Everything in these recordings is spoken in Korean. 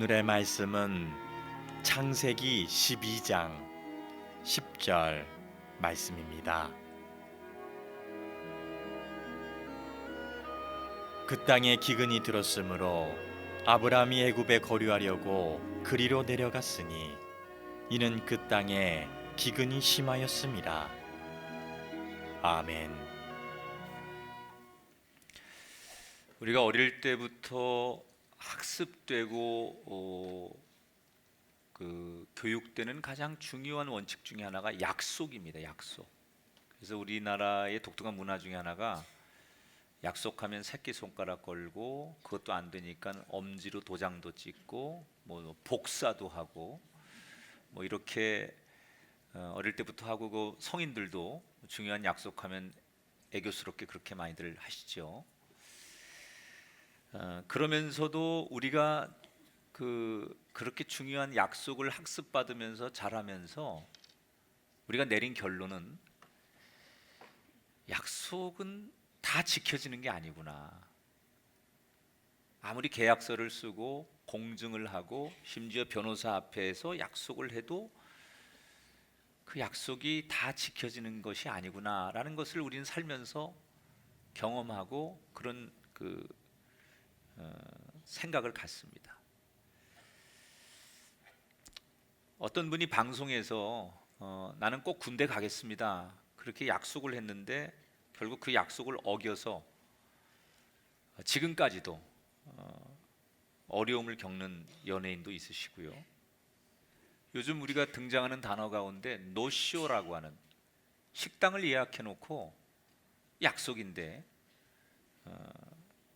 오늘의 말씀은 창세기 12장 10절 말씀입니다. 그 땅에 기근이 들었으므로 아브라함이 애굽에 거류하려고 그리로 내려갔으니 이는 그 땅에 기근이 심하였음이라. 아멘. 우리가 어릴 때부터 학습되고 교육되는 가장 중요한 원칙 중에 하나가 약속입니다. 약속. 그래서 우리나라의 독특한 문화 중에 하나가 약속하면 새끼손가락 걸고, 그것도 안 되니까 엄지로 도장도 찍고 뭐 복사도 하고 뭐 이렇게 어릴 때부터 하고, 그 성인들도 중요한 약속하면 애교스럽게 그렇게 많이들 하시죠. 그러면서도 우리가 그렇게 중요한 약속을 학습받으면서 자라면서 우리가 내린 결론은 약속은 다 지켜지는 게 아니구나. 아무리 계약서를 쓰고 공증을 하고 심지어 변호사 앞에서 약속을 해도 그 약속이 다 지켜지는 것이 아니구나라는 것을 우리는 살면서 경험하고 그런 생각을 갖습니다. 어떤 분이 방송에서 나는 꼭 군대 가겠습니다, 그렇게 약속을 했는데 결국 그 약속을 어겨서 지금까지도 어려움을 겪는 연예인도 있으시고요. 요즘 우리가 등장하는 단어 가운데 노쇼라고 하는, 식당을 예약해 놓고 약속인데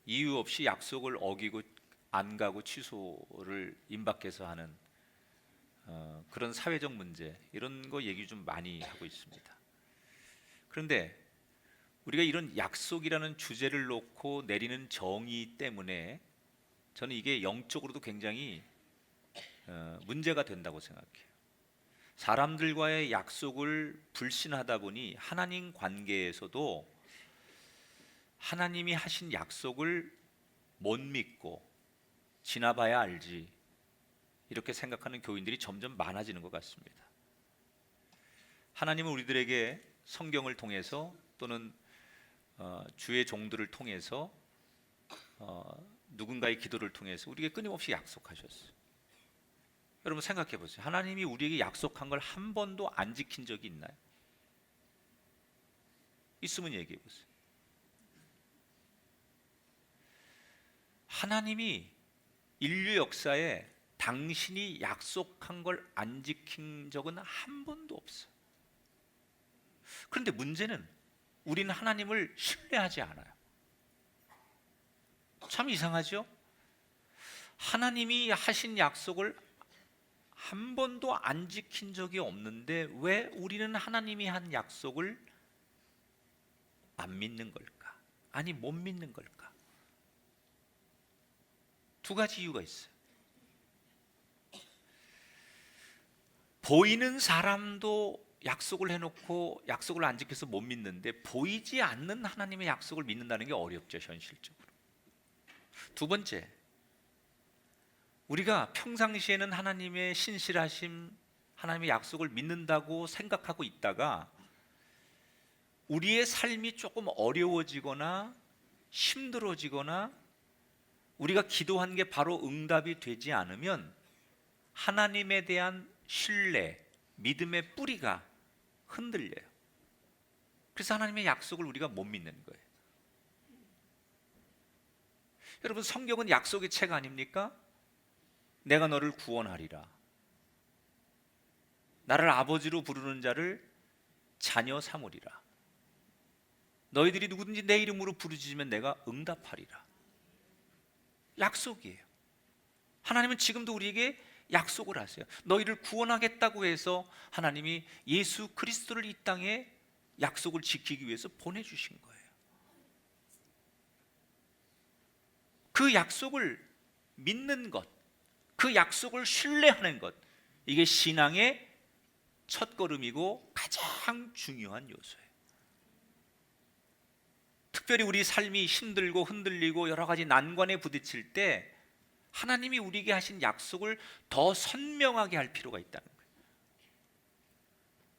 이유 없이 약속을 어기고 안 가고 취소를 임박해서 하는 그런 사회적 문제, 이런 거 얘기 좀 많이 하고 있습니다. 그런데 우리가 이런 약속이라는 주제를 놓고 내리는 정의 때문에 저는 이게 영적으로도 굉장히 문제가 된다고 생각해요. 사람들과의 약속을 불신하다 보니 하나님 관계에서도 하나님이 하신 약속을 못 믿고 지나봐야 알지, 이렇게 생각하는 교인들이 점점 많아지는 것 같습니다. 하나님은 우리들에게 성경을 통해서 또는 주의 종들을 통해서 누군가의 기도를 통해서 우리에게 끊임없이 약속하셨어요. 여러분 생각해 보세요. 하나님이 우리에게 약속한 걸 한 번도 안 지킨 적이 있나요? 있으면 얘기해 보세요. 하나님이 인류 역사에 당신이 약속한 걸 안 지킨 적은 한 번도 없어요. 그런데 문제는 우리는 하나님을 신뢰하지 않아요. 참 이상하죠? 하나님이 하신 약속을 한 번도 안 지킨 적이 없는데 왜 우리는 하나님이 한 약속을 안 믿는 걸까? 아니, 못 믿는 걸까? 두 가지 이유가 있어요. 보이는 사람도 약속을 해놓고 약속을 안 지켜서 못 믿는데 보이지 않는 하나님의 약속을 믿는다는 게 어렵죠, 현실적으로. 두 번째, 우리가 평상시에는 하나님의 신실하심, 하나님의 약속을 믿는다고 생각하고 있다가 우리의 삶이 조금 어려워지거나 힘들어지거나 우리가 기도한 게 바로 응답이 되지 않으면 하나님에 대한 신뢰, 믿음의 뿌리가 흔들려요. 그래서 하나님의 약속을 우리가 못 믿는 거예요. 여러분, 성경은 약속의 책 아닙니까? 내가 너를 구원하리라. 나를 아버지로 부르는 자를 자녀 삼으리라. 너희들이 누구든지 내 이름으로 부르짖으면 내가 응답하리라. 약속이에요. 하나님은 지금도 우리에게 약속을 하세요. 너희를 구원하겠다고 해서 하나님이 예수 그리스도를 이 땅에 약속을 지키기 위해서 보내주신 거예요. 그 약속을 믿는 것, 그 약속을 신뢰하는 것, 이게 신앙의 첫걸음이고 가장 중요한 요소예요. 특별히 우리 삶이 힘들고 흔들리고 여러 가지 난관에 부딪힐 때 하나님이 우리에게 하신 약속을 더 선명하게 할 필요가 있다는 거예요.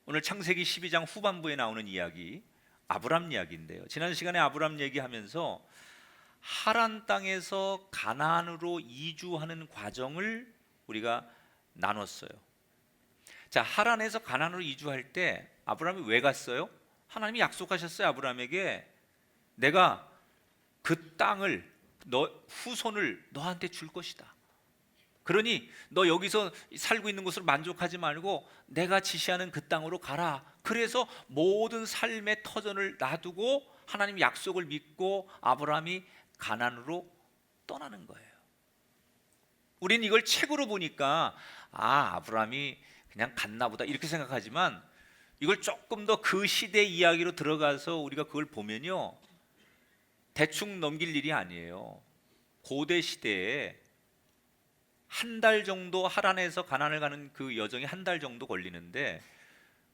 오늘 창세기 12장 후반부에 나오는 이야기, 아브람 이야기인데요. 지난 시간에 아브람 얘기하면서 하란 땅에서 가나안으로 이주하는 과정을 우리가 나눴어요. 자, 하란에서 가나안으로 이주할 때 아브람이 왜 갔어요? 하나님이 약속하셨어요. 아브람에게 내가 그 땅을 너 후손을 너한테 줄 것이다. 그러니 너 여기서 살고 있는 곳으로 만족하지 말고 내가 지시하는 그 땅으로 가라. 그래서 모든 삶의 터전을 놔두고 하나님 약속을 믿고 아브라함이 가나안으로 떠나는 거예요. 우린 이걸 책으로 보니까 아브라함이 그냥 갔나 보다 이렇게 생각하지만 이걸 조금 더 그 시대 이야기로 들어가서 우리가 그걸 보면요, 대충 넘길 일이 아니에요. 고대 시대에 한 달 정도 하란에서 가나안을 가는 그 여정이 한 달 정도 걸리는데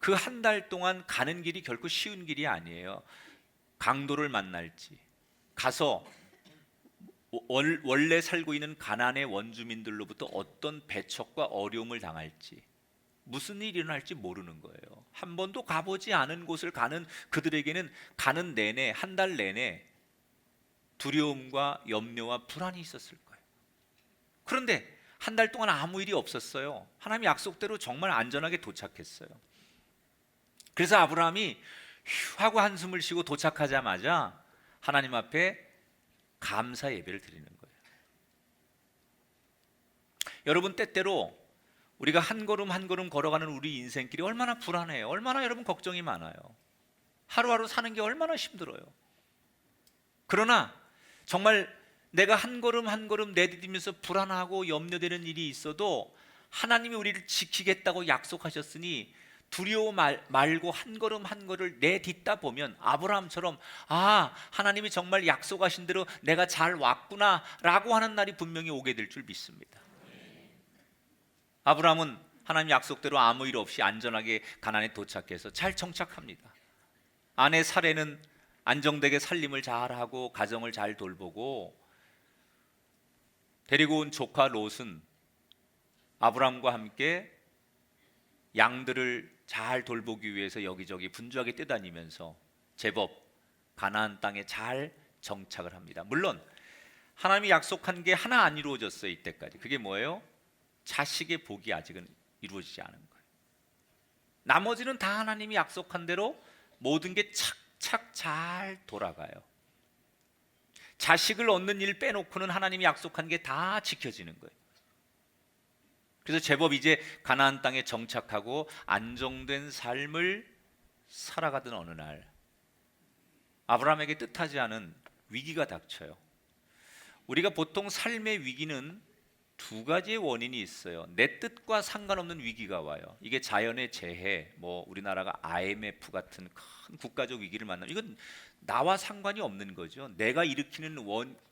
그 한 달 동안 가는 길이 결코 쉬운 길이 아니에요. 강도를 만날지, 가서 원래 살고 있는 가나안의 원주민들로부터 어떤 배척과 어려움을 당할지, 무슨 일이 일어날지 모르는 거예요. 한 번도 가보지 않은 곳을 가는 그들에게는 가는 내내, 한 달 내내 두려움과 염려와 불안이 있었을 거예요. 그런데 한 달 동안 아무 일이 없었어요. 하나님의 약속대로 정말 안전하게 도착했어요. 그래서 아브라함이 휴 하고 한숨을 쉬고 도착하자마자 하나님 앞에 감사 예배를 드리는 거예요. 여러분, 때때로 우리가 한 걸음 한 걸음 걸어가는 우리 인생길이 얼마나 불안해요. 얼마나 여러분 걱정이 많아요. 하루하루 사는 게 얼마나 힘들어요. 그러나 정말 내가 한 걸음 한 걸음 내디디면서 불안하고 염려되는 일이 있어도 하나님이 우리를 지키겠다고 약속하셨으니 두려워 말고 한 걸음 한 걸음을 내딛다 보면 아브라함처럼 하나님이 정말 약속하신 대로 내가 잘 왔구나 라고 하는 날이 분명히 오게 될 줄 믿습니다. 아브라함은 하나님 약속대로 아무 일 없이 안전하게 가나안에 도착해서 잘 정착합니다. 아내 사레는 안정되게 살림을 잘하고 가정을 잘 돌보고, 데리고 온 조카 롯은 아브라함과 함께 양들을 잘 돌보기 위해서 여기저기 분주하게 뛰다니면서 제법 가나안 땅에 잘 정착을 합니다. 물론 하나님이 약속한 게 하나 안 이루어졌어요. 이때까지. 그게 뭐예요? 자식의 복이 아직은 이루어지지 않은 거예요. 나머지는 다 하나님이 약속한 대로 모든 게 착착 잘 돌아가요. 자식을 얻는 일 빼놓고는 하나님이 약속한 게 다 지켜지는 거예요. 그래서 제법 이제 가나안 땅에 정착하고 안정된 삶을 살아가던 어느 날 아브라함에게 뜻하지 않은 위기가 닥쳐요. 우리가 보통 삶의 위기는 두 가지의 원인이 있어요. 내 뜻과 상관없는 위기가 와요. 이게 자연의 재해, 우리나라가 IMF 같은 큰 국가적 위기를 만나면 이건 나와 상관이 없는 거죠. 내가 일으키는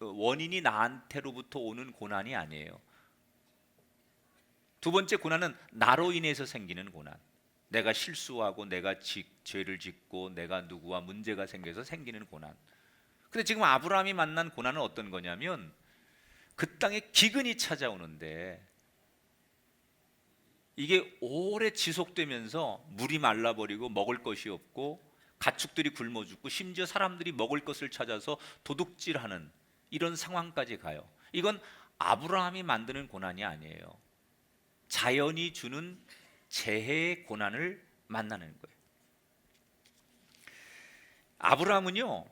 원인이 나한테로부터 오는 고난이 아니에요. 두 번째 고난은 나로 인해서 생기는 고난. 내가 실수하고 내가 죄를 짓고 내가 누구와 문제가 생겨서 생기는 고난. 근데 지금 아브라함이 만난 고난은 어떤 거냐면 그 땅에 기근이 찾아오는데 이게 오래 지속되면서 물이 말라버리고 먹을 것이 없고 가축들이 굶어 죽고 심지어 사람들이 먹을 것을 찾아서 도둑질하는 이런 상황까지 가요. 이건 아브라함이 만드는 고난이 아니에요. 자연이 주는 재해의 고난을 만나는 거예요. 아브라함은요,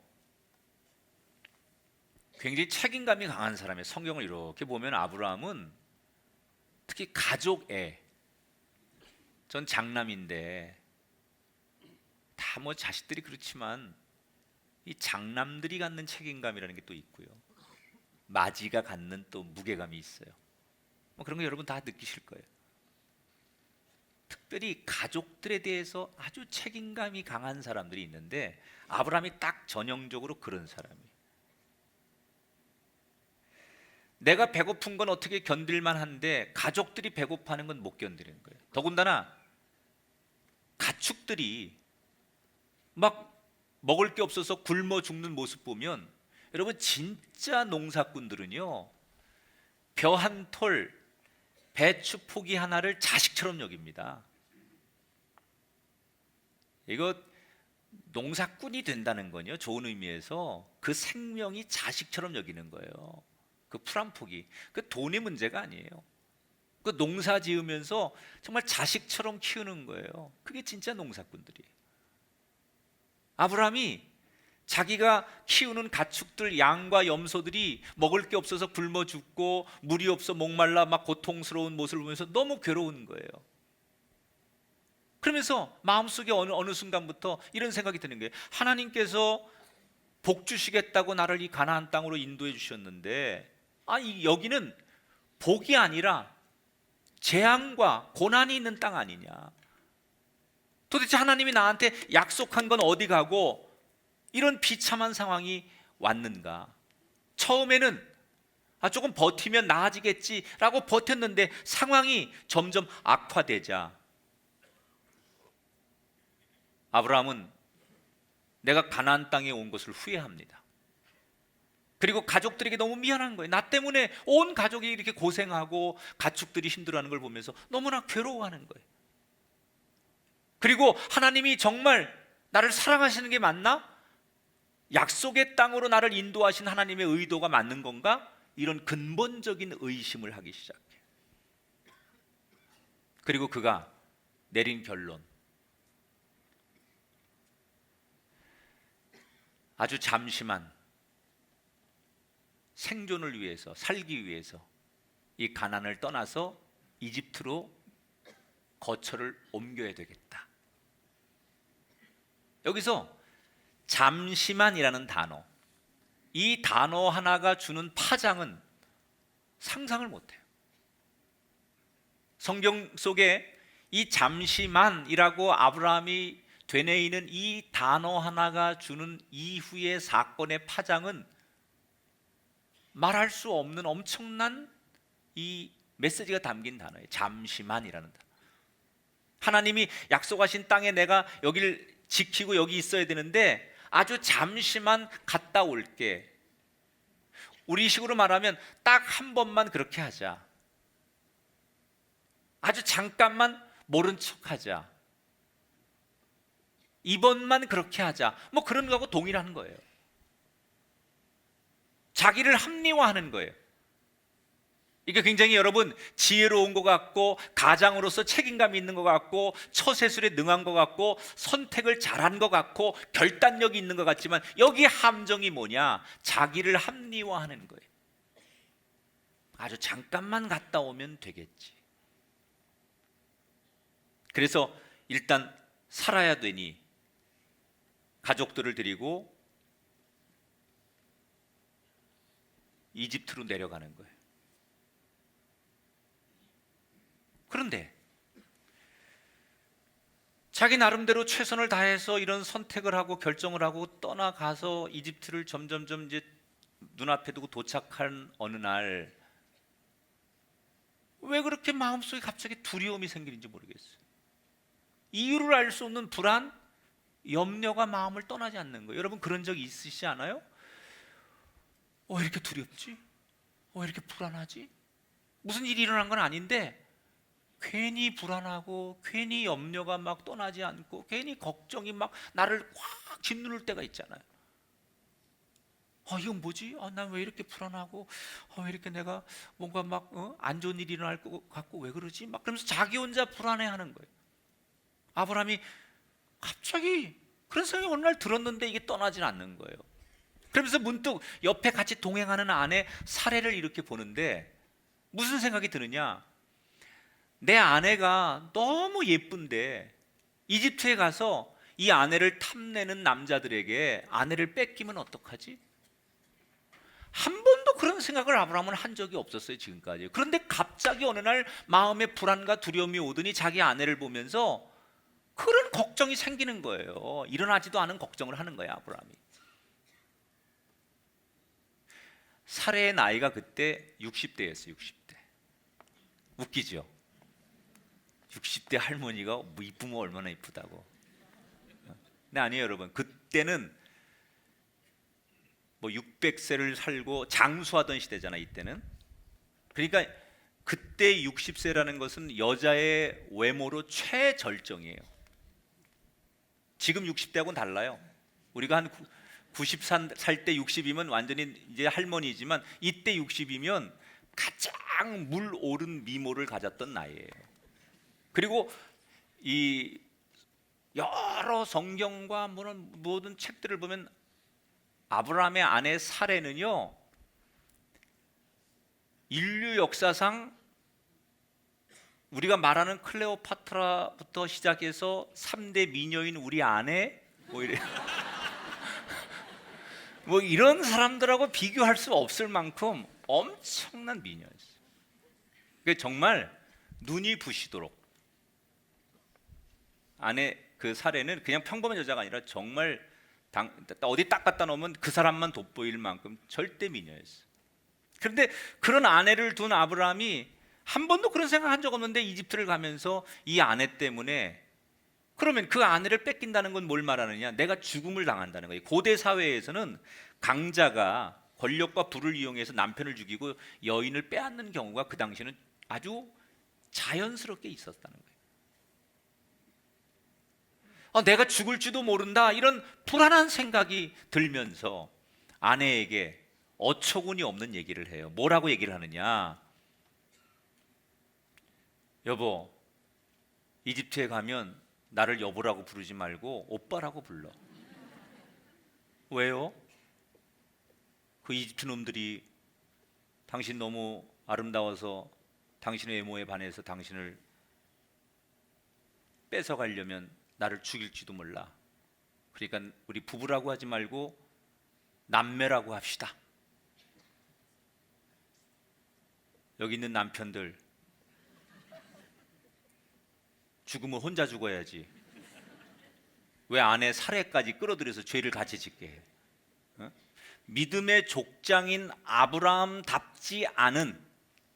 굉장히 책임감이 강한 사람이에요. 성경을 이렇게 보면 아브라함은 특히 가족애, 전 장남인데 다 자식들이 그렇지만 이 장남들이 갖는 책임감이라는 게 또 있고요. 맏이가 갖는 또 무게감이 있어요. 그런 거 여러분 다 느끼실 거예요. 특별히 가족들에 대해서 아주 책임감이 강한 사람들이 있는데 아브라함이 딱 전형적으로 그런 사람이에요. 내가 배고픈 건 어떻게 견딜만 한데 가족들이 배고파하는 건 못 견디는 거예요. 더군다나 가축들이 막 먹을 게 없어서 굶어 죽는 모습 보면 여러분 진짜 농사꾼들은요 벼 한 톨, 배추 포기 하나를 자식처럼 여깁니다. 이거 농사꾼이 된다는 건요, 좋은 의미에서 그 생명이 자식처럼 여기는 거예요. 그 풀 한 포기, 그 돈의 문제가 아니에요. 그 농사 지으면서 정말 자식처럼 키우는 거예요. 그게 진짜 농사꾼들이에요. 아브라함이 자기가 키우는 가축들, 양과 염소들이 먹을 게 없어서 굶어 죽고 물이 없어 목말라 막 고통스러운 모습을 보면서 너무 괴로운 거예요. 그러면서 마음속에 어느 순간부터 이런 생각이 드는 거예요. 하나님께서 복 주시겠다고 나를 이 가나안 땅으로 인도해 주셨는데, 여기는 복이 아니라 재앙과 고난이 있는 땅 아니냐. 도대체 하나님이 나한테 약속한 건 어디 가고 이런 비참한 상황이 왔는가. 처음에는 조금 버티면 나아지겠지라고 버텼는데 상황이 점점 악화되자 아브라함은 내가 가나안 땅에 온 것을 후회합니다. 그리고 가족들에게 너무 미안한 거예요. 나 때문에 온 가족이 이렇게 고생하고 가축들이 힘들어하는 걸 보면서 너무나 괴로워하는 거예요. 그리고 하나님이 정말 나를 사랑하시는 게 맞나? 약속의 땅으로 나를 인도하신 하나님의 의도가 맞는 건가? 이런 근본적인 의심을 하기 시작해요. 그리고 그가 내린 결론, 아주 잠시만 생존을 위해서, 살기 위해서 이 가나안을 떠나서 이집트로 거처를 옮겨야 되겠다. 여기서 잠시만이라는 단어, 이 단어 하나가 주는 파장은 상상을 못해요. 성경 속에 이 잠시만이라고 아브라함이 되뇌이는 이 단어 하나가 주는 이후의 사건의 파장은 말할 수 없는 엄청난 이 메시지가 담긴 단어예요. 잠시만이라는 단어. 하나님이 약속하신 땅에 내가 여기를 지키고 여기 있어야 되는데 아주 잠시만 갔다 올게. 우리식으로 말하면 딱 한 번만 그렇게 하자. 아주 잠깐만 모른 척하자. 이번만 그렇게 하자. 뭐 그런 거하고 동일한 거예요. 자기를 합리화하는 거예요. 이게 굉장히 여러분 지혜로운 것 같고 가장으로서 책임감이 있는 것 같고 처세술에 능한 것 같고 선택을 잘한 것 같고 결단력이 있는 것 같지만 여기 함정이 뭐냐? 자기를 합리화하는 거예요. 아주 잠깐만 갔다 오면 되겠지. 그래서 일단 살아야 되니 가족들을 데리고 이집트로 내려가는 거예요. 그런데 자기 나름대로 최선을 다해서 이런 선택을 하고 결정을 하고 떠나가서 이집트를 점점점 이제 눈앞에 두고 도착한 어느 날 왜 그렇게 마음속에 갑자기 두려움이 생기는지 모르겠어요. 이유를 알 수 없는 불안, 염려가 마음을 떠나지 않는 거예요. 여러분 그런 적 있으시지 않아요? 왜 이렇게 두렵지? 왜 이렇게 불안하지? 무슨 일이 일어난 건 아닌데 괜히 불안하고 괜히 염려가 막 떠나지 않고 괜히 걱정이 막 나를 확 짓누를 때가 있잖아요. 이건 뭐지? 난 왜 이렇게 불안하고 왜 이렇게 내가 뭔가 막 안 좋은 일이 일어날 것 같고 왜 그러지? 막 그러면서 자기 혼자 불안해하는 거예요. 아브라함이 갑자기 그런 생각이 어느 날 들었는데 이게 떠나질 않는 거예요. 그러면서 문득 옆에 같이 동행하는 아내 사례를 이렇게 보는데 무슨 생각이 드느냐? 내 아내가 너무 예쁜데 이집트에 가서 이 아내를 탐내는 남자들에게 아내를 뺏기면 어떡하지? 한 번도 그런 생각을 아브라함은 한 적이 없었어요, 지금까지. 그런데 갑자기 어느 날 마음에 불안과 두려움이 오더니 자기 아내를 보면서 그런 걱정이 생기는 거예요. 일어나지도 않은 걱정을 하는 거예요, 아브라함이. 사레의 나이가 그때 60대였어요, 60대. 웃기죠? 60대 할머니가 이쁘면 얼마나 이쁘다고. 근데 아니에요, 여러분. 그때는 뭐 600세를 살고 장수하던 시대잖아, 이때는. 그러니까 그때 60세라는 것은 여자의 외모로 최절정이에요. 지금 60대하고는 달라요. 우리가 한 90살 때 60이면 완전히 이제 할머니지만 이때 60이면 가장 물 오른 미모를 가졌던 나이예요. 그리고 이 여러 성경과 모든 책들을 보면 아브라함의 아내 사레는요, 인류 역사상 우리가 말하는 클레오파트라부터 시작해서 3대 미녀인 우리 아내 뭐 이래 뭐 이런 사람들하고 비교할 수 없을 만큼 엄청난 미녀였어요. 정말 눈이 부시도록 아내 그 사례는 그냥 평범한 여자가 아니라 정말 어디 딱 갖다 놓으면 그 사람만 돋보일 만큼 절대 미녀였어요. 그런데 그런 아내를 둔 아브라함이 한 번도 그런 생각한 적 없는데 이집트를 가면서 이 아내 때문에, 그러면 그 아내를 뺏긴다는 건 뭘 말하느냐? 내가 죽음을 당한다는 거예요. 고대 사회에서는 강자가 권력과 부를 이용해서 남편을 죽이고 여인을 빼앗는 경우가 그 당시에는 아주 자연스럽게 있었다는 거예요. 내가 죽을지도 모른다, 이런 불안한 생각이 들면서 아내에게 어처구니 없는 얘기를 해요. 뭐라고 얘기를 하느냐? 여보, 이집트에 가면 나를 여보라고 부르지 말고 오빠라고 불러. 왜요? 그 이집트 놈들이 당신 너무 아름다워서 당신의 외모에 반해서 당신을 뺏어가려면 나를 죽일지도 몰라. 그러니까 우리 부부라고 하지 말고 남매라고 합시다. 여기 있는 남편들, 죽으면 혼자 죽어야지. 왜 아내 살해까지 끌어들여서 죄를 같이 짓게 해? 믿음의 족장인 아브라함답지 않은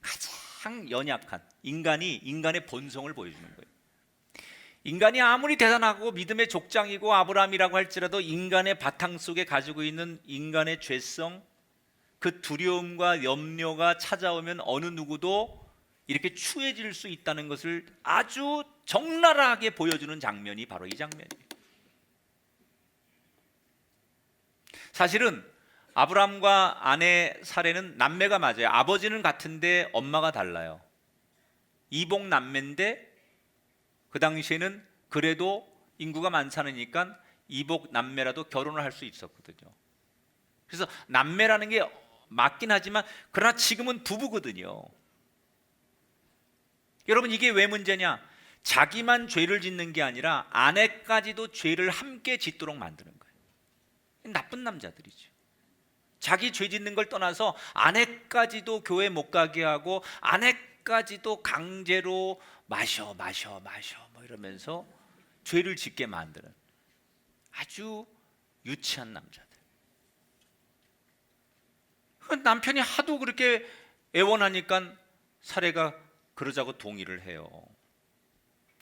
가장 연약한 인간의 본성을 보여주는 거예요. 인간이 아무리 대단하고 믿음의 족장이고 아브라함이라고 할지라도 인간의 바탕 속에 가지고 있는 인간의 죄성, 그 두려움과 염려가 찾아오면 어느 누구도 이렇게 추해질 수 있다는 것을 아주 적나라하게 보여주는 장면이 바로 이 장면이에요. 사실은 아브라함과 아내 사레는 남매가 맞아요. 아버지는 같은데 엄마가 달라요. 이복 남매인데 그 당시에는 그래도 인구가 많지 않으니까 이복 남매라도 결혼을 할 수 있었거든요. 그래서 남매라는 게 맞긴 하지만 그러나 지금은 부부거든요. 여러분, 이게 왜 문제냐? 자기만 죄를 짓는 게 아니라 아내까지도 죄를 함께 짓도록 만드는 거예요. 나쁜 남자들이죠. 자기 죄 짓는 걸 떠나서 아내까지도 교회 못 가게 하고 아내까지도 강제로 마셔 뭐 이러면서 죄를 짓게 만드는 아주 유치한 남자들. 남편이 하도 그렇게 애원하니까 사례가 그러자고 동의를 해요.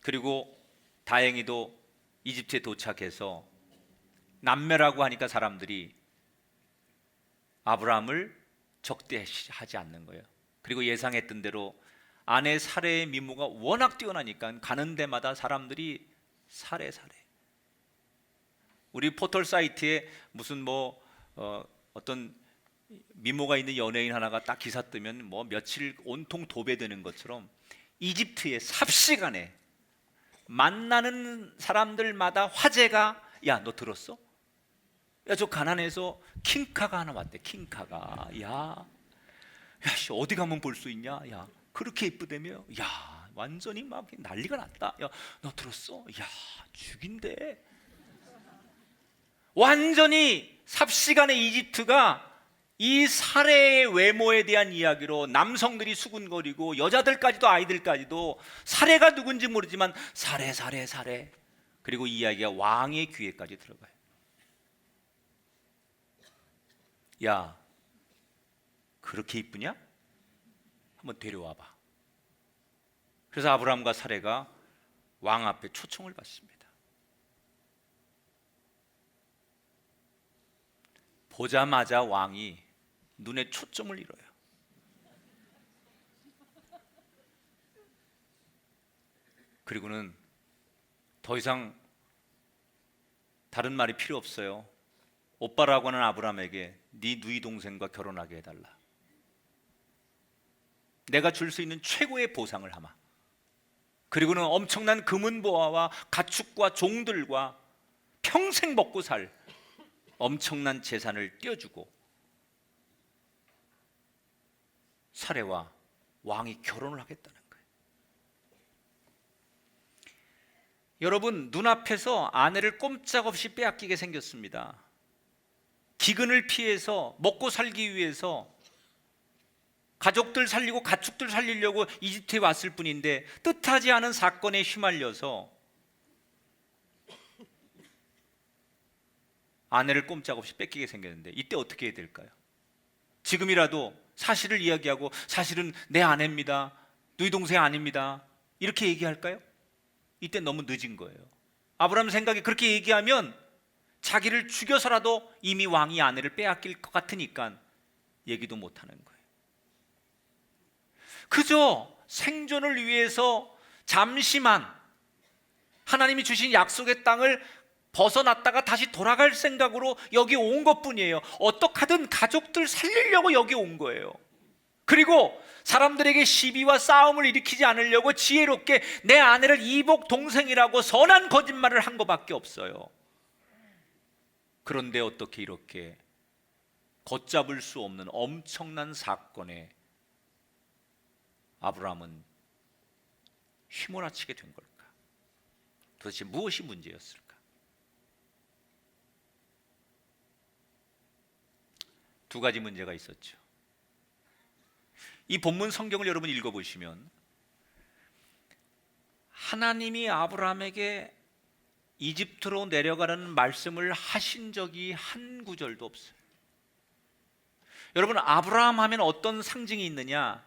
그리고 다행히도 이집트에 도착해서 남매라고 하니까 사람들이 아브라함을 적대하지 않는 거예요. 그리고 예상했던 대로 아내 사레의 미모가 워낙 뛰어나니까 가는 데마다 사람들이 사레. 우리 포털 사이트에 무슨 어떤 미모가 있는 연예인 하나가 딱 기사 뜨면 며칠 온통 도배되는 것처럼 이집트의 삽시간에 만나는 사람들마다 화제가, 야, 너 들었어? 야, 저 가난해서 킹카가 하나 왔대. 킹카가. 야, 씨, 어디 가면 볼 수 있냐? 야, 그렇게 이쁘다며? 야, 완전히 막 난리가 났다. 야, 너 들었어? 야, 죽인대. 완전히 삽시간에 이집트가 이 사례의 외모에 대한 이야기로 남성들이 수군거리고 여자들까지도 아이들까지도 사례가 누군지 모르지만 사례. 그리고 이 이야기가 왕의 귀에까지 들어가요. 야, 그렇게 이쁘냐? 한번 데려와봐. 그래서 아브라함과 사례가 왕 앞에 초청을 받습니다. 보자마자 왕이 눈에 초점을 잃어요. 그리고는 더 이상 다른 말이 필요 없어요. 오빠라고 하는 아브라함에게 네 누이 동생과 결혼하게 해달라. 내가 줄 수 있는 최고의 보상을 하마. 그리고는 엄청난 금은보화와 가축과 종들과 평생 먹고 살 엄청난 재산을 띄워주고 사레와 왕이 결혼을 하겠다는 거예요. 여러분, 눈앞에서 아내를 꼼짝없이 빼앗기게 생겼습니다. 기근을 피해서 먹고 살기 위해서 가족들 살리고 가축들 살리려고 이집트에 왔을 뿐인데 뜻하지 않은 사건에 휘말려서 아내를 꼼짝없이 뺏기게 생겼는데 이때 어떻게 해야 될까요? 지금이라도 사실을 이야기하고 사실은 내 아내입니다, 누이 동생 아닙니다, 이렇게 얘기할까요? 이때 너무 늦은 거예요. 아브라함 생각에 그렇게 얘기하면 자기를 죽여서라도 이미 왕이 아내를 빼앗길 것 같으니까 얘기도 못하는 거예요. 그저 생존을 위해서 잠시만 하나님이 주신 약속의 땅을 벗어났다가 다시 돌아갈 생각으로 여기 온 것뿐이에요. 어떻게든 가족들 살리려고 여기 온 거예요. 그리고 사람들에게 시비와 싸움을 일으키지 않으려고 지혜롭게 내 아내를 이복 동생이라고 선한 거짓말을 한 것밖에 없어요. 그런데 어떻게 이렇게 걷잡을 수 없는 엄청난 사건에 아브라함은 휘몰아치게 된 걸까? 도대체 무엇이 문제였을까? 두 가지 문제가 있었죠. 이 본문 성경을 여러분 읽어보시면 하나님이 아브라함에게 이집트로 내려가라는 말씀을 하신 적이 한 구절도 없어요. 여러분, 아브라함 하면 어떤 상징이 있느냐?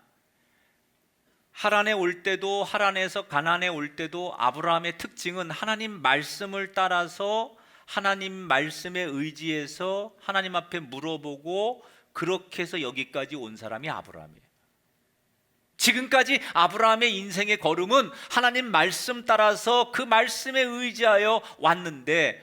하란에 올 때도 하란에서 가나안에 올 때도 아브라함의 특징은 하나님 말씀을 따라서 하나님 말씀에 의지해서 하나님 앞에 물어보고 그렇게 해서 여기까지 온 사람이 아브라함이에요. 지금까지 아브라함의 인생의 걸음은 하나님 말씀 따라서 그 말씀에 의지하여 왔는데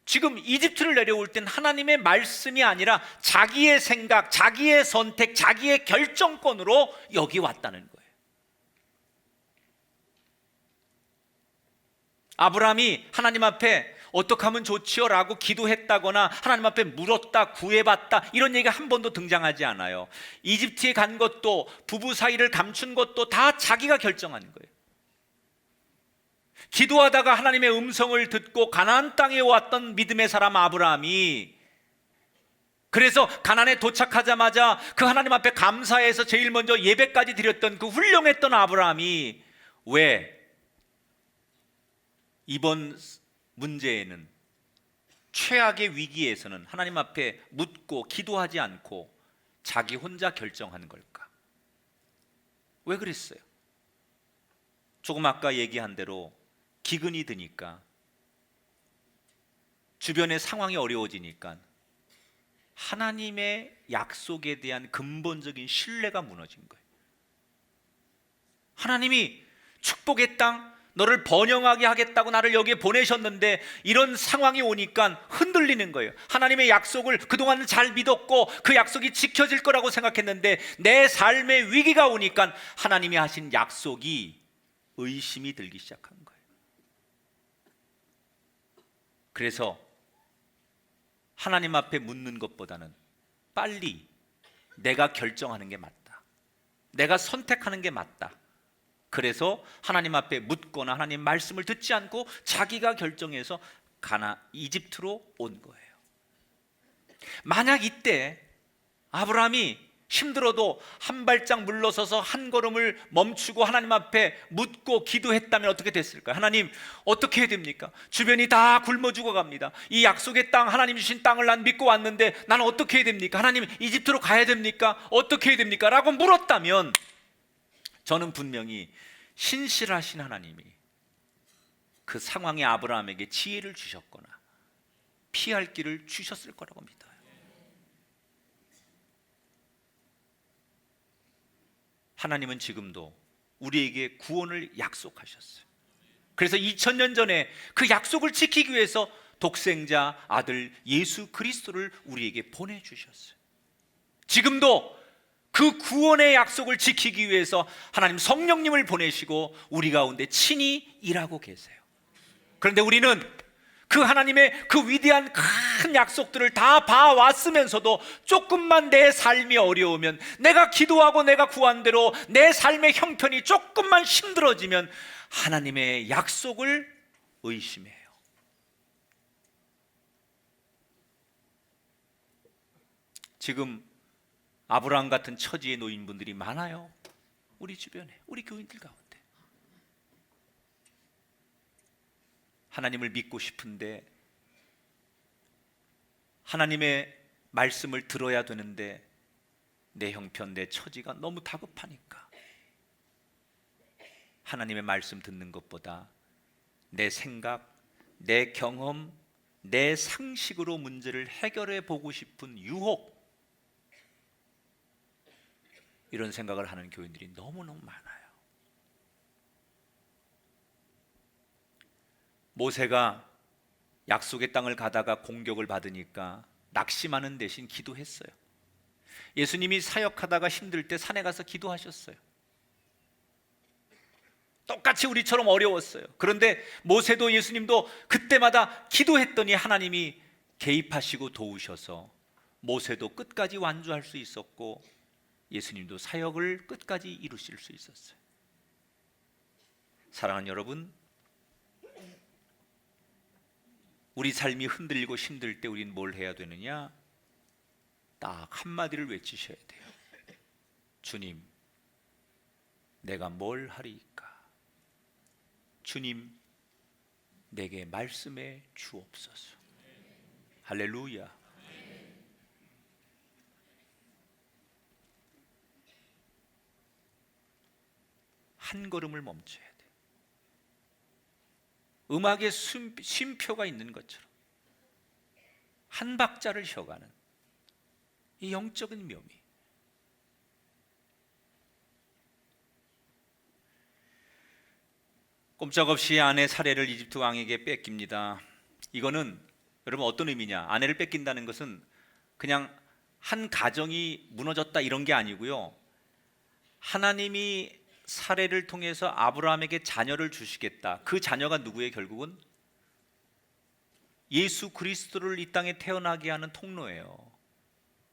지금 이집트를 내려올 땐 하나님의 말씀이 아니라 자기의 생각, 자기의 선택, 자기의 결정권으로 여기 왔다는 거예요. 아브라함이 하나님 앞에 어떻게 하면 좋지요? 라고 기도했다거나 하나님 앞에 물었다, 구해봤다 이런 얘기가 한 번도 등장하지 않아요. 이집트에 간 것도 부부 사이를 감춘 것도 다 자기가 결정하는 거예요. 기도하다가 하나님의 음성을 듣고 가나안 땅에 왔던 믿음의 사람 아브라함이 그래서 가나안에 도착하자마자 그 하나님 앞에 감사해서 제일 먼저 예배까지 드렸던 그 훌륭했던 아브라함이 왜 이번 문제에는 최악의 위기에서는 하나님 앞에 묻고 기도하지 않고 자기 혼자 결정하는 걸까? 왜 그랬어요? 조금 아까 얘기한 대로 기근이 드니까 주변의 상황이 어려워지니까 하나님의 약속에 대한 근본적인 신뢰가 무너진 거예요. 하나님이 축복의 땅 너를 번영하게 하겠다고 나를 여기에 보내셨는데 이런 상황이 오니까 흔들리는 거예요. 하나님의 약속을 그동안 잘 믿었고 그 약속이 지켜질 거라고 생각했는데 내 삶의 위기가 오니까 하나님이 하신 약속이 의심이 들기 시작한 거예요. 그래서 하나님 앞에 묻는 것보다는 빨리 내가 결정하는 게 맞다, 내가 선택하는 게 맞다. 그래서 하나님 앞에 묻거나 하나님 말씀을 듣지 않고 자기가 결정해서 이집트로 온 거예요. 만약 이때 아브라함이 힘들어도 한 발짝 물러서서 한 걸음을 멈추고 하나님 앞에 묻고 기도했다면 어떻게 됐을까요? 하나님, 어떻게 해야 됩니까? 주변이 다 굶어 죽어갑니다. 이 약속의 땅, 하나님 주신 땅을 난 믿고 왔는데 나는 어떻게 해야 됩니까? 하나님, 이집트로 가야 됩니까? 어떻게 해야 됩니까? 라고 물었다면 저는 분명히 신실하신 하나님이 그 상황에 아브라함에게 지혜를 주셨거나 피할 길을 주셨을 거라고 믿어요. 하나님은 지금도 우리에게 구원을 약속하셨어요. 그래서 2000년 전에 그 약속을 지키기 위해서 독생자 아들 예수 그리스도를 우리에게 보내주셨어요. 지금도 그 구원의 약속을 지키기 위해서 하나님 성령님을 보내시고 우리 가운데 친히 일하고 계세요. 그런데 우리는 그 하나님의 그 위대한 큰 약속들을 다 봐왔으면서도 조금만 내 삶이 어려우면, 내가 기도하고 내가 구한 대로 내 삶의 형편이 조금만 힘들어지면 하나님의 약속을 의심해요. 지금 아브라함 같은 처지에 놓인 분들이 많아요. 우리 주변에, 우리 교인들 가운데. 하나님을 믿고 싶은데, 하나님의 말씀을 들어야 되는데 내 형편, 내 처지가 너무 다급하니까 하나님의 말씀 듣는 것보다 내 생각, 내 경험, 내 상식으로 문제를 해결해 보고 싶은 유혹, 이런 생각을 하는 교인들이 너무너무 많아요. 모세가 약속의 땅을 가다가 공격을 받으니까 낙심하는 대신 기도했어요. 예수님이 사역하다가 힘들 때 산에 가서 기도하셨어요. 똑같이 우리처럼 어려웠어요. 그런데 모세도 예수님도 그때마다 기도했더니 하나님이 개입하시고 도우셔서 모세도 끝까지 완주할 수 있었고 예수님도 사역을 끝까지 이루실 수 있었어요. 사랑하는 여러분, 우리 삶이 흔들리고 힘들 때 우리는 뭘 해야 되느냐? 딱 한마디를 외치셔야 돼요. 주님, 내가 뭘 하리이까? 주님, 내게 말씀해 주옵소서. 할렐루야. 한 걸음을 멈춰야 돼. 음악에 쉼표가 있는 것처럼 한 박자를 쉬어가는 이 영적인 묘미. 꼼짝없이 아내 사례를 이집트 왕에게 뺏깁니다. 이거는 여러분 어떤 의미냐? 아내를 뺏긴다는 것은 그냥 한 가정이 무너졌다 이런 게 아니고요. 하나님이 사례를 통해서 아브라함에게 자녀를 주시겠다. 그 자녀가 누구예요? 결국은 예수 그리스도를 이 땅에 태어나게 하는 통로예요.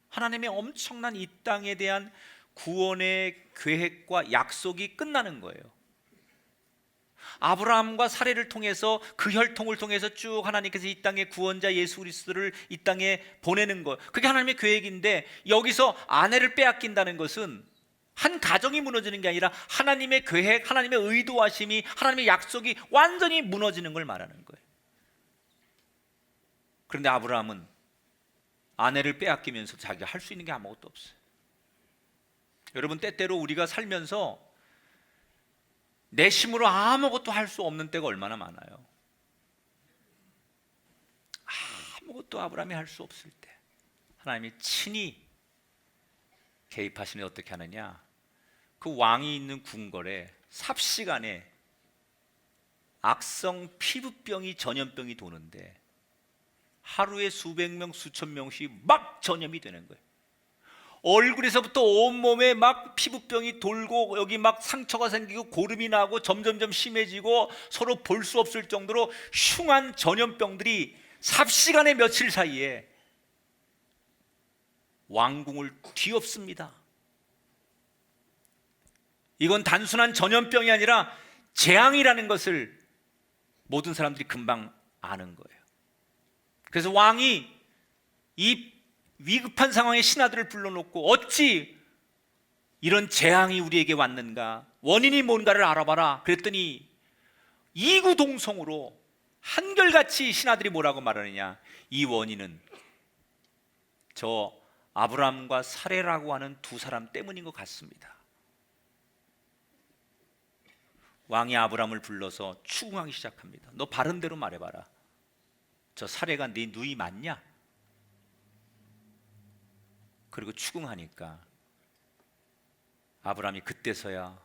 하나님의 엄청난 이 땅에 대한 구원의 계획과 약속이 끝나는 거예요. 아브라함과 사례를 통해서 그 혈통을 통해서 쭉 하나님께서 이 땅에 구원자 예수 그리스도를 이 땅에 보내는 것, 그게 하나님의 계획인데, 여기서 아내를 빼앗긴다는 것은 한 가정이 무너지는 게 아니라 하나님의 계획, 하나님의 의도하심이, 하나님의 약속이 완전히 무너지는 걸 말하는 거예요. 그런데 아브라함은 아내를 빼앗기면서 자기가 할 수 있는 게 아무것도 없어요. 여러분, 때때로 우리가 살면서 내 힘으로 아무것도 할 수 없는 때가 얼마나 많아요. 아무것도 아브라함이 할 수 없을 때 하나님이 친히 개입하시면 어떻게 하느냐? 그 왕이 있는 궁궐에 삽시간에 악성 피부병이, 전염병이 도는데 하루에 수백 명, 수천 명씩 막 전염이 되는 거예요. 얼굴에서부터 온몸에 막 피부병이 돌고 여기 막 상처가 생기고 고름이 나고 점점점 심해지고 서로 볼 수 없을 정도로 흉한 전염병들이 삽시간에 며칠 사이에 왕궁을 뒤엎습니다. 이건 단순한 전염병이 아니라 재앙이라는 것을 모든 사람들이 금방 아는 거예요. 그래서 왕이 이 위급한 상황에 신하들을 불러놓고 어찌 이런 재앙이 우리에게 왔는가, 원인이 뭔가를 알아봐라 그랬더니 이구동성으로 한결같이 신하들이 뭐라고 말하느냐? 이 원인은 저 아브라함과 사레라고 하는 두 사람 때문인 것 같습니다. 왕이 아브라함을 불러서 추궁하기 시작합니다. 너 바른 대로 말해봐라. 저 사레가 네 누이 맞냐? 그리고 추궁하니까 아브라함이 그때서야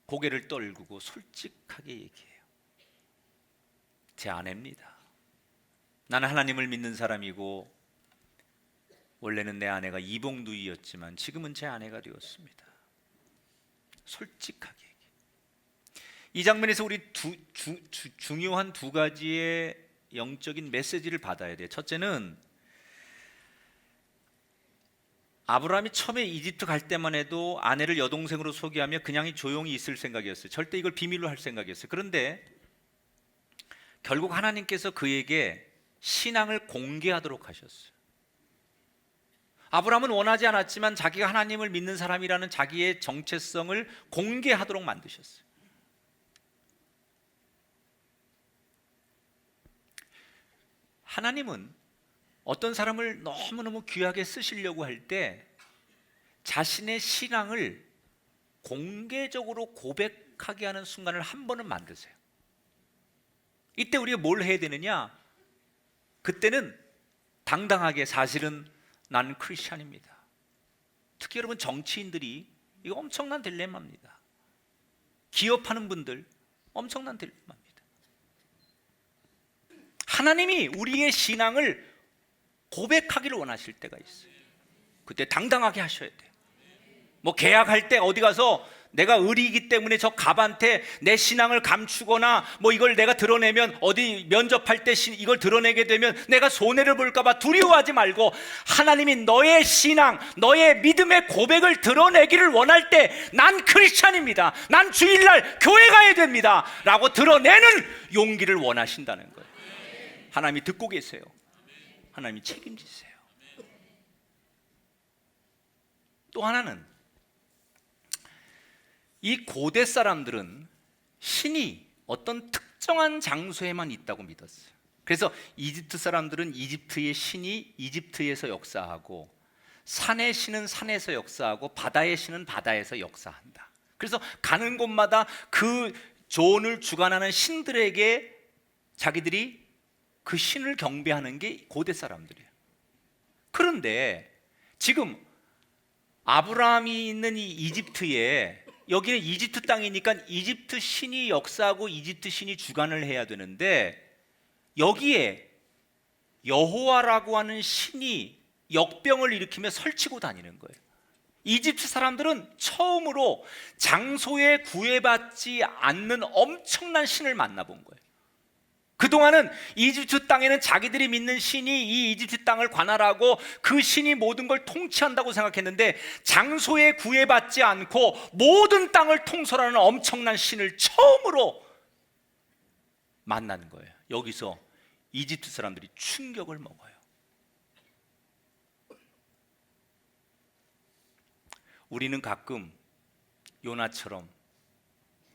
고개를 떨구고 솔직하게 얘기해요. 제 아내입니다. 나는 하나님을 믿는 사람이고 원래는 내 아내가 이봉두이였지만 지금은 제 아내가 되었습니다. 솔직하게 얘기해요. 이 장면에서 우리 중요한 두 가지의 영적인 메시지를 받아야 돼요. 첫째는 아브라함이 처음에 이집트 갈 때만 해도 아내를 여동생으로 소개하며 그냥 조용히 있을 생각이었어요. 절대 이걸 비밀로 할 생각이었어요. 그런데 결국 하나님께서 그에게 신앙을 공개하도록 하셨어요. 아브라함은 원하지 않았지만 자기가 하나님을 믿는 사람이라는 자기의 정체성을 공개하도록 만드셨어요. 하나님은 어떤 사람을 너무너무 귀하게 쓰시려고 할 때 자신의 신앙을 공개적으로 고백하게 하는 순간을 한 번은 만드세요. 이때 우리가 뭘 해야 되느냐? 그때는 당당하게 사실은 나는 크리스찬입니다. 특히 여러분 정치인들이 이거 엄청난 딜레마입니다. 기업하는 분들 엄청난 딜레마입니다. 하나님이 우리의 신앙을 고백하기를 원하실 때가 있어요. 그때 당당하게 하셔야 돼요. 뭐 계약할 때 어디 가서 내가 의리이기 때문에 저 갑한테 내 신앙을 감추거나 뭐 이걸 내가 드러내면 어디 면접할 때 이걸 드러내게 되면 내가 손해를 볼까 봐 두려워하지 말고 하나님이 너의 신앙, 너의 믿음의 고백을 드러내기를 원할 때 난 크리스찬입니다, 난 주일날 교회 가야 됩니다 라고 드러내는 용기를 원하신다는 거예요. 하나님이 듣고 계세요. 하나님이 책임지세요. 또 하나는 이 고대 사람들은 신이 어떤 특정한 장소에만 있다고 믿었어요. 그래서 이집트 사람들은 이집트의 신이 이집트에서 역사하고 산의 신은 산에서 역사하고 바다의 신은 바다에서 역사한다. 그래서 가는 곳마다 그 조언을 주관하는 신들에게 자기들이 그 신을 경배하는 게 고대 사람들이에요. 그런데 지금 아브라함이 있는 이 이집트에, 여기는 이집트 땅이니까 이집트 신이 역사하고 이집트 신이 주관을 해야 되는데 여기에 여호와라고 하는 신이 역병을 일으키며 설치고 다니는 거예요. 이집트 사람들은 처음으로 장소에 구애받지 않는 엄청난 신을 만나본 거예요. 그동안은 이집트 땅에는 자기들이 믿는 신이 이 이집트 땅을 관할하고 그 신이 모든 걸 통치한다고 생각했는데 장소에 구애받지 않고 모든 땅을 통솔하는 엄청난 신을 처음으로 만나는 거예요. 여기서 이집트 사람들이 충격을 먹어요. 우리는 가끔 요나처럼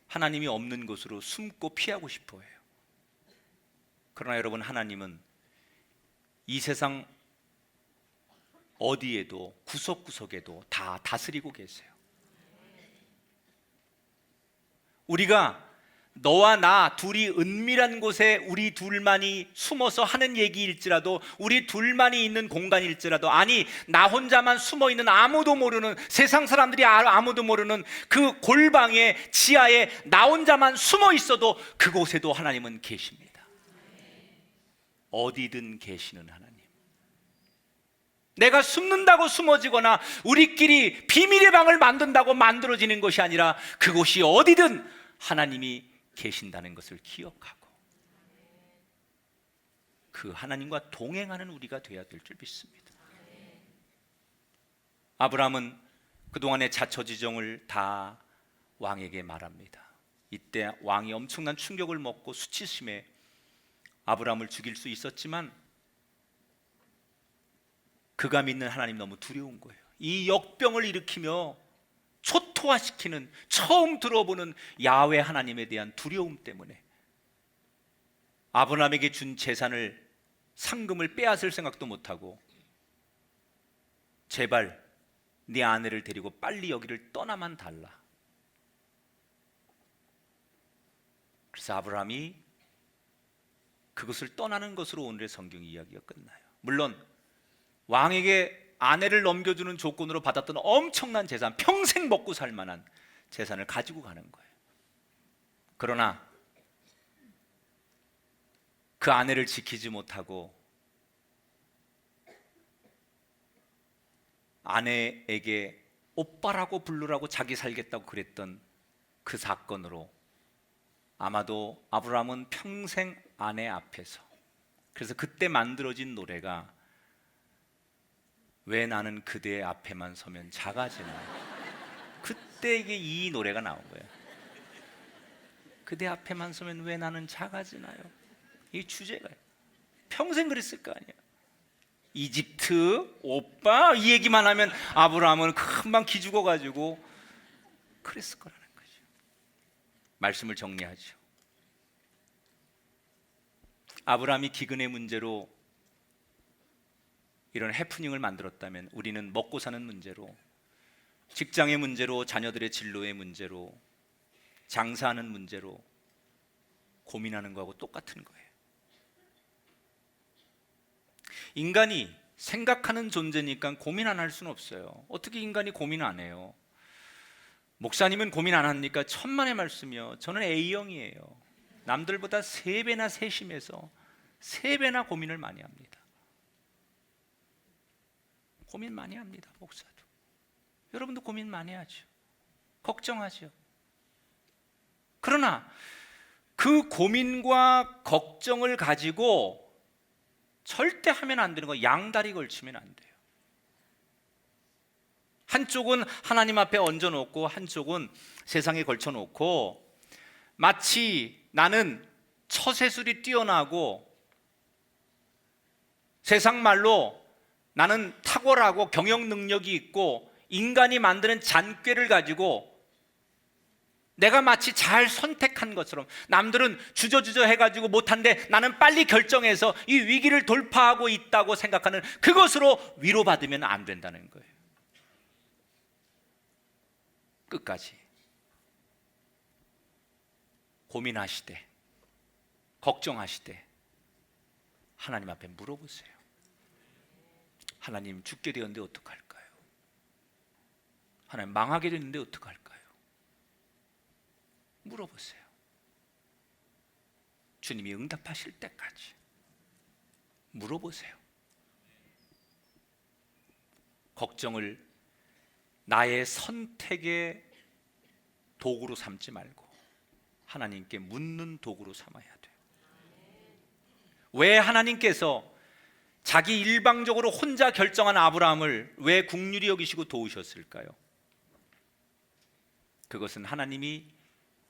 하나님이 없는 곳으로 숨고 피하고 싶어 해요. 그러나 여러분, 하나님은 이 세상 어디에도 구석구석에도 다 다스리고 계세요. 우리가 너와 나 둘이 은밀한 곳에 우리 둘만이 숨어서 하는 얘기일지라도, 우리 둘만이 있는 공간일지라도, 아니 나 혼자만 숨어 있는 아무도 모르는, 세상 사람들이 아무도 모르는 그 골방에 지하에 나 혼자만 숨어 있어도 그곳에도 하나님은 계십니다. 어디든 계시는 하나님. 내가 숨는다고 숨어지거나 우리끼리 비밀의 방을 만든다고 만들어지는 것이 아니라 그곳이 어디든 하나님이 계신다는 것을 기억하고 그 하나님과 동행하는 우리가 되어야 될 줄 믿습니다. 아브라함은 그동안의 자처지정을 다 왕에게 말합니다. 이때 왕이 엄청난 충격을 먹고 수치심에 아브라함을 죽일 수 있었지만 그가 믿는 하나님 너무 두려운 거예요. 이 역병을 일으키며 초토화시키는, 처음 들어보는 야훼 하나님에 대한 두려움 때문에 아브라함에게 준 재산을, 상금을 빼앗을 생각도 못하고 제발 네 아내를 데리고 빨리 여기를 떠나만 달라. 그래서 아브라함이 그것을 떠나는 것으로 오늘의 성경 이야기가 끝나요. 물론 왕에게 아내를 넘겨주는 조건으로 받았던 엄청난 재산, 평생 먹고 살 만한 재산을 가지고 가는 거예요. 그러나 그 아내를 지키지 못하고 아내에게 오빠라고 부르라고 자기 살겠다고 그랬던 그 사건으로 아마도 아브라함은 평생 아내 앞에서, 그래서 그때 만들어진 노래가 왜 나는 그대 앞에만 서면 작아지나, 그때 이게 이 노래가 나온 거예요. 그대 앞에만 서면 왜 나는 작아지나요? 이 주제가 평생 그랬을 거 아니에요. 이집트 오빠 이 얘기만 하면 아브라함은 금방 기죽어가지고 그랬을 거라는 거죠. 말씀을 정리하죠. 아브라함이 기근의 문제로 이런 해프닝을 만들었다면 우리는 먹고 사는 문제로, 직장의 문제로, 자녀들의 진로의 문제로, 장사하는 문제로 고민하는 거하고 똑같은 거예요. 인간이 생각하는 존재니까 고민 안 할 수는 없어요. 어떻게 인간이 고민 안 해요? 목사님은 고민 안 합니까? 천만의 말씀이요. 저는 A형이에요. 남들보다 3배나 세심해서 3배나 고민을 많이 합니다. 고민 많이 합니다. 목사도. 여러분도 고민 많이 하죠. 걱정하죠. 그러나 그 고민과 걱정을 가지고 절대 하면 안 되는 거, 양다리 걸치면 안 돼요. 한쪽은 하나님 앞에 얹어놓고 한쪽은 세상에 걸쳐놓고, 마치 나는 처세술이 뛰어나고 세상 말로 나는 탁월하고 경영 능력이 있고 인간이 만드는 잔꾀를 가지고 내가 마치 잘 선택한 것처럼, 남들은 주저주저 해가지고 못한데 나는 빨리 결정해서 이 위기를 돌파하고 있다고 생각하는 그것으로 위로받으면 안 된다는 거예요. 끝까지 고민하시되 걱정하시되 하나님 앞에 물어보세요. 하나님, 죽게 되었는데 어떡할까요? 하나님, 망하게 됐는데 어떡할까요? 물어보세요. 주님이 응답하실 때까지 물어보세요. 걱정을 나의 선택의 도구로 삼지 말고 하나님께 묻는 도구로 삼아야 돼요. 왜 하나님께서 자기 일방적으로 혼자 결정한 아브라함을 왜 긍휼히 여기시고 도우셨을까요? 그것은 하나님이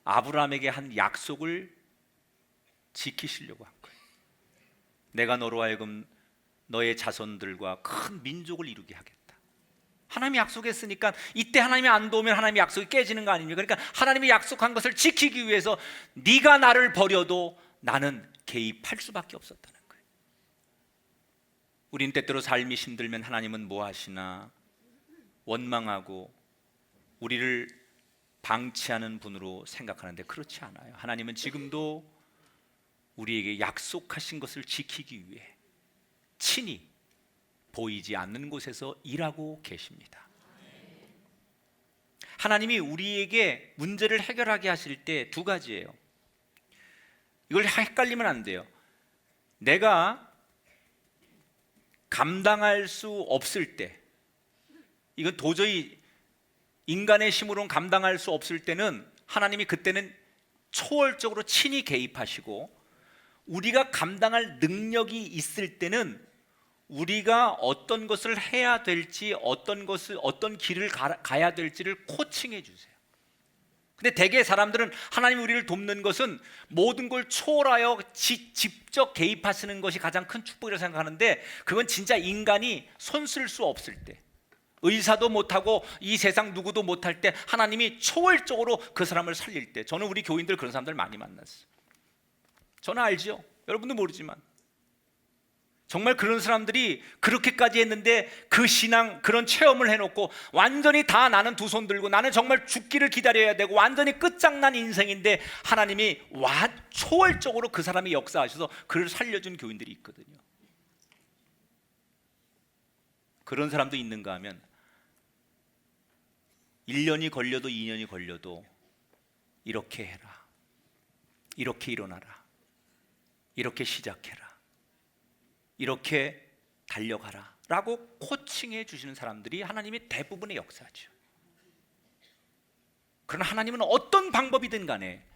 아브라함에게 한 약속을 지키시려고 한 거예요. 내가 너로 하여금 너의 자손들과 큰 민족을 이루게 하겠다. 하나님이 약속했으니까 이때 하나님이 안 도우면 하나님의 약속이 깨지는 거 아닙니까? 그러니까 하나님이 약속한 것을 지키기 위해서 네가 나를 버려도 나는 개입할 수밖에 없었다는 거예요. 우린 때때로 삶이 힘들면 하나님은 뭐 하시나 원망하고 우리를 방치하는 분으로 생각하는데 그렇지 않아요. 하나님은 지금도 우리에게 약속하신 것을 지키기 위해 친히 보이지 않는 곳에서 일하고 계십니다. 하나님이 우리에게 문제를 해결하게 하실 때 2가지예요. 이걸 헷갈리면 안 돼요. 내가 감당할 수 없을 때, 이건 도저히 인간의 힘으로는 감당할 수 없을 때는 하나님이 그때는 초월적으로 친히 개입하시고, 우리가 감당할 능력이 있을 때는 우리가 어떤 것을 해야 될지, 어떤 길을 가야 될지를 코칭해 주세요. 근데 대개 사람들은 하나님 우리를 돕는 것은 모든 걸 초월하여 직접 개입하시는 것이 가장 큰 축복이라고 생각하는데, 그건 진짜 인간이 손 쓸 수 없을 때, 의사도 못하고 이 세상 누구도 못할 때 하나님이 초월적으로 그 사람을 살릴 때. 저는 우리 교인들 그런 사람들 많이 만났어요. 저는 알죠. 여러분도 모르지만 정말 그런 사람들이 그렇게까지 했는데 그 신앙, 그런 체험을 해놓고 완전히 다 나는 2손 들고 나는 정말 죽기를 기다려야 되고 완전히 끝장난 인생인데 하나님이 초월적으로 그 사람이 역사하셔서 그를 살려준 교인들이 있거든요. 그런 사람도 있는가 하면 1년이 걸려도 2년이 걸려도 이렇게 해라, 이렇게 일어나라, 이렇게 시작해라, 이렇게 달려가라 라고 코칭해 주시는 사람들이 하나님의 대부분의 역사죠. 그러나 하나님은 어떤 방법이든 간에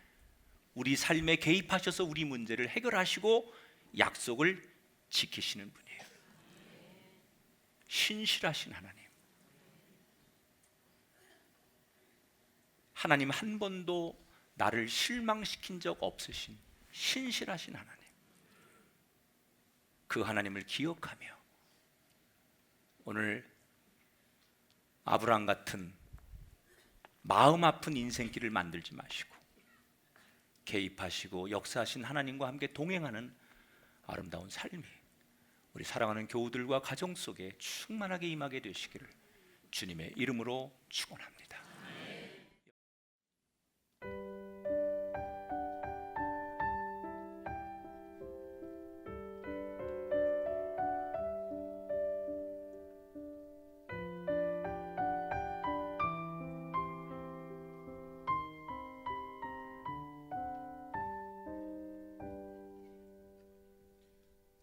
우리 삶에 개입하셔서 우리 문제를 해결하시고 약속을 지키시는 분이에요. 신실하신 하나님. 하나님 한 번도 나를 실망시킨 적 없으신 신실하신 하나님. 그 하나님을 기억하며 오늘 아브라함 같은 마음 아픈 인생길을 만들지 마시고 개입하시고 역사하신 하나님과 함께 동행하는 아름다운 삶이 우리 사랑하는 교우들과 가정 속에 충만하게 임하게 되시기를 주님의 이름으로 축원합니다.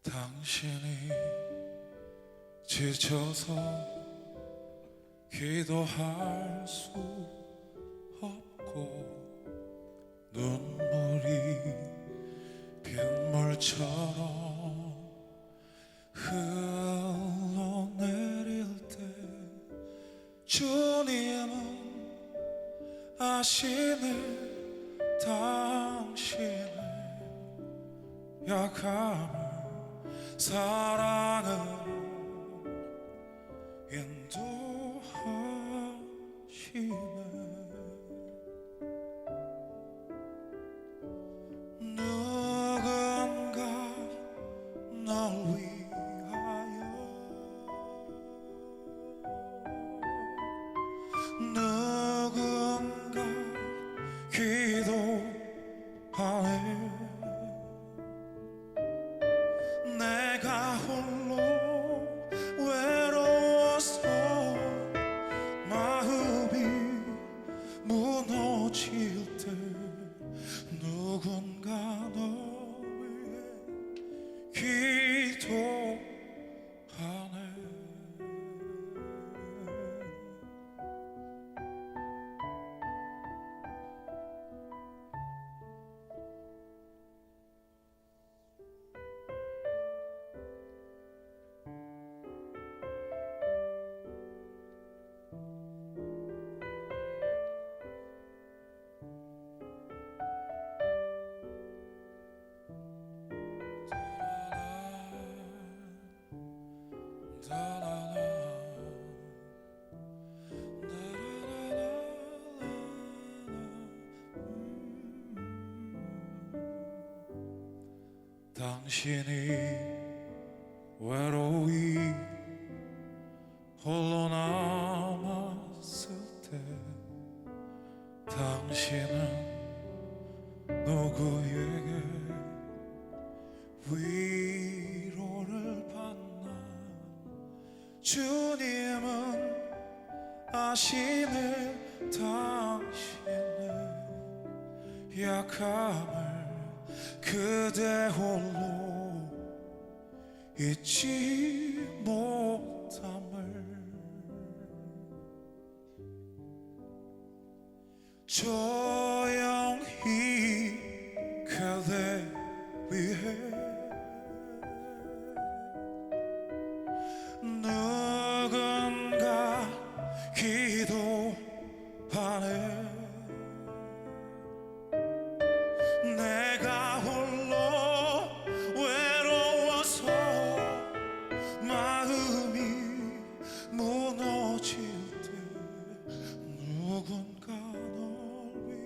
당신이 지쳐서 기도할 수 없고 눈물이 빗물처럼 흘러내릴 때 주님은 아시네 당신의 약함을 사랑으로 인도하시네. 누군가 널 위하여 누군가 기도하네. 내가 홀로 외로워서 마음이 무너질 때 누군가 너 위해 기도하네. 당신이 외로이 홀로 남았을 때 당신은 누구에게 위로를 받나. 주님은 아시네 당신의 약함을 그대 홀로 잊지 못함을. 조용히 그대 위해 누군가 기도하네. 내가 홀로 외로워서 마음이 무너질 때 누군가 널 위해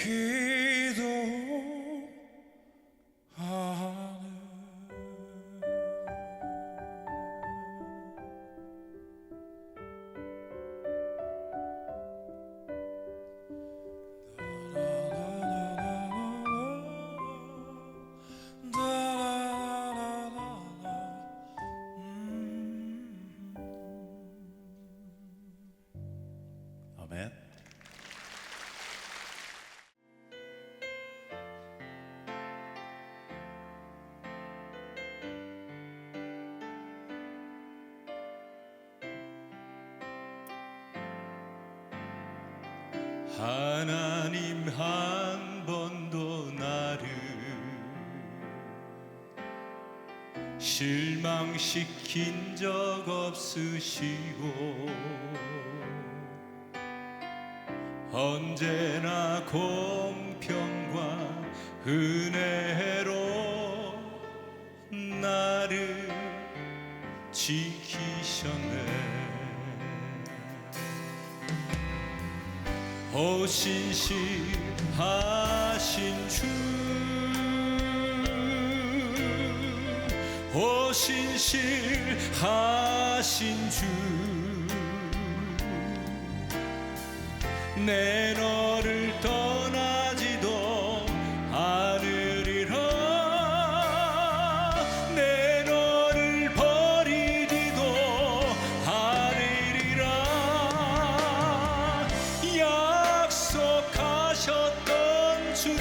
기도하네. 아멘. 하나님 한 번도 나를 실망시킨 적 없으시고 언제나 공평과 은혜로 나를 지키셨네. 오 신실하신 주, 오 신실하신 주, 내 너를 떠나지도 않으리라. 내 너를 버리지도 않으리라. 약속하셨던 주님,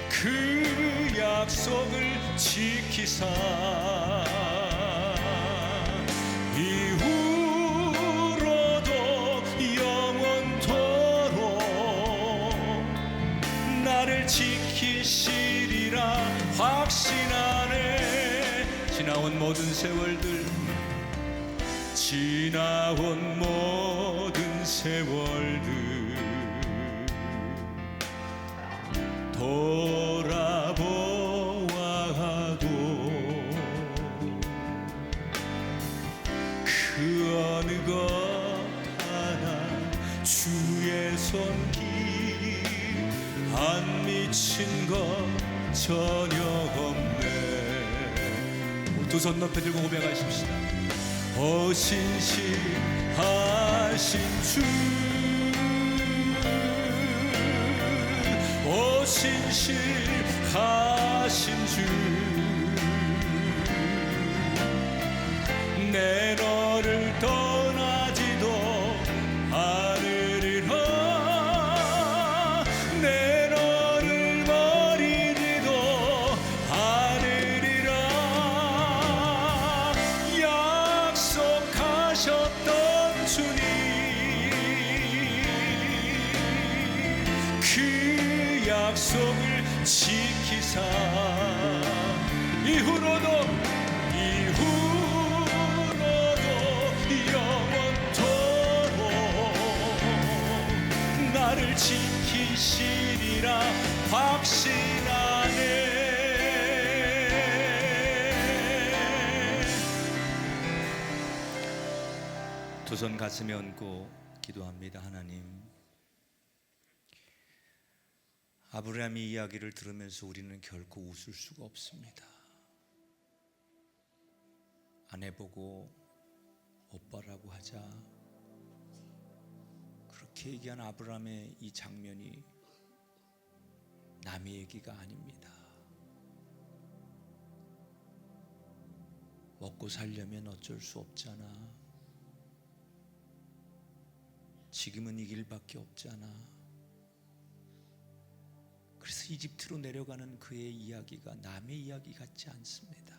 그 약속을 지키사 이후로도 영원토록 나를 지키시리라 확신하네. 지나온 모든 세월들, 지나온 모든 세월들 돌아보아도 그 어느 것 하나 주의 손길 안 미친 것 전혀 없네. 두 손 높이 들고 고백하십시다. 오 신실하신 주, 오 신실하신 주, 내 너를 떠나지도 않으리라. 내 너를 버리지도 않으리라. 약속하셨던 주님, 그 약속을 지키사 이후로도 영원토록 나를 지키시리라 확신하네. 두 손 가슴에 얹고 기도합니다. 하나님, 아브라함의 이야기를 들으면서 우리는 결코 웃을 수가 없습니다. 아내 보고 오빠라고 하자, 그렇게 얘기한 아브라함의 이 장면이 남의 얘기가 아닙니다. 먹고 살려면 어쩔 수 없잖아. 지금은 이 길밖에 없잖아. 그래서 이집트로 내려가는 그의 이야기가 남의 이야기 같지 않습니다.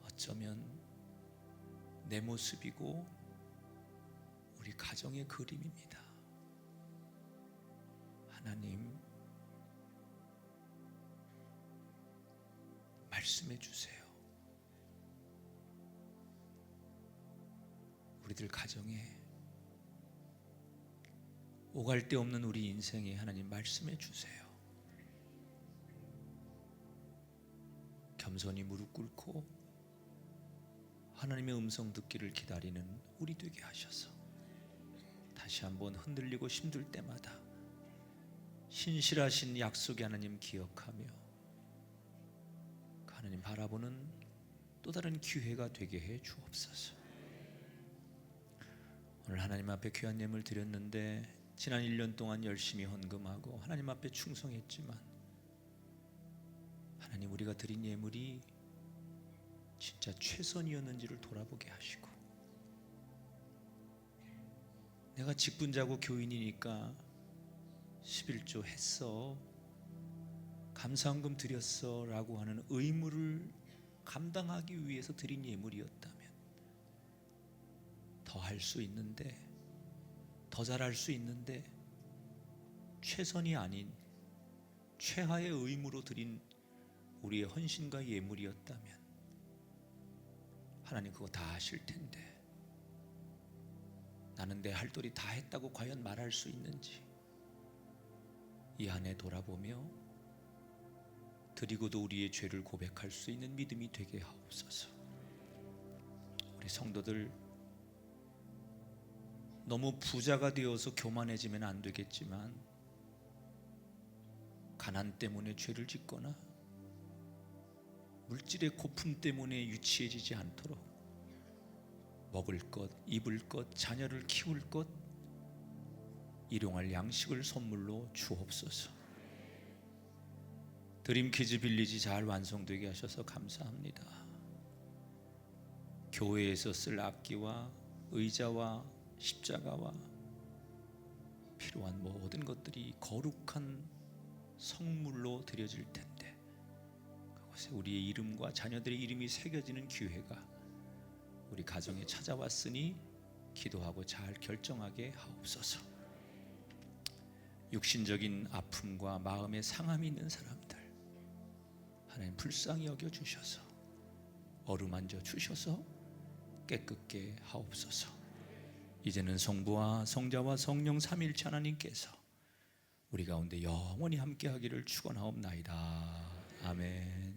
어쩌면 내 모습이고 우리 가정의 그림입니다. 하나님, 말씀해 주세요. 우리들 가정에, 오갈 데 없는 우리 인생에 하나님 말씀해 주세요. 겸손히 무릎 꿇고 하나님의 음성 듣기를 기다리는 우리 되게 하셔서 다시 한번 흔들리고 힘들 때마다 신실하신 약속의 하나님 기억하며 그 하나님 바라보는 또 다른 기회가 되게 해 주옵소서. 오늘 하나님 앞에 귀한 예물 드렸는데 지난 1년 동안 열심히 헌금하고 하나님 앞에 충성했지만 하나님 우리가 드린 예물이 진짜 최선이었는지를 돌아보게 하시고 내가 직분자고 교인이니까 11조 했어, 감사헌금 드렸어 라고 하는 의무를 감당하기 위해서 드린 예물이었다면 더 할 수 있는데, 더 잘할 수 있는데 최선이 아닌 최하의 의무로 드린 우리의 헌신과 예물이었다면 하나님 그거 다 아실 텐데 나는 내 할 도리 다 했다고 과연 말할 수 있는지 이 안에 돌아보며 드리고도 우리의 죄를 고백할 수 있는 믿음이 되게 하옵소서. 우리 성도들 너무 부자가 되어서 교만해지면 안 되겠지만 가난 때문에 죄를 짓거나 물질의 고품 때문에 유치해지지 않도록 먹을 것, 입을 것, 자녀를 키울 것, 일용할 양식을 선물로 주옵소서. 드림키즈 빌리지 잘 완성되게 하셔서 감사합니다. 교회에서 쓸 악기와 의자와 십자가와 필요한 모든 것들이 거룩한 성물로 드려질 텐데 그곳에 우리의 이름과 자녀들의 이름이 새겨지는 기회가 우리 가정에 찾아왔으니 기도하고 잘 결정하게 하옵소서. 육신적인 아픔과 마음의 상함이 있는 사람들 하나님 불쌍히 여겨주셔서 어루만져 주셔서 깨끗게 하옵소서. 이제는 성부와 성자와 성령 삼위일체 하나님께서 우리 가운데 영원히 함께하기를 축원하옵나이다. 아멘.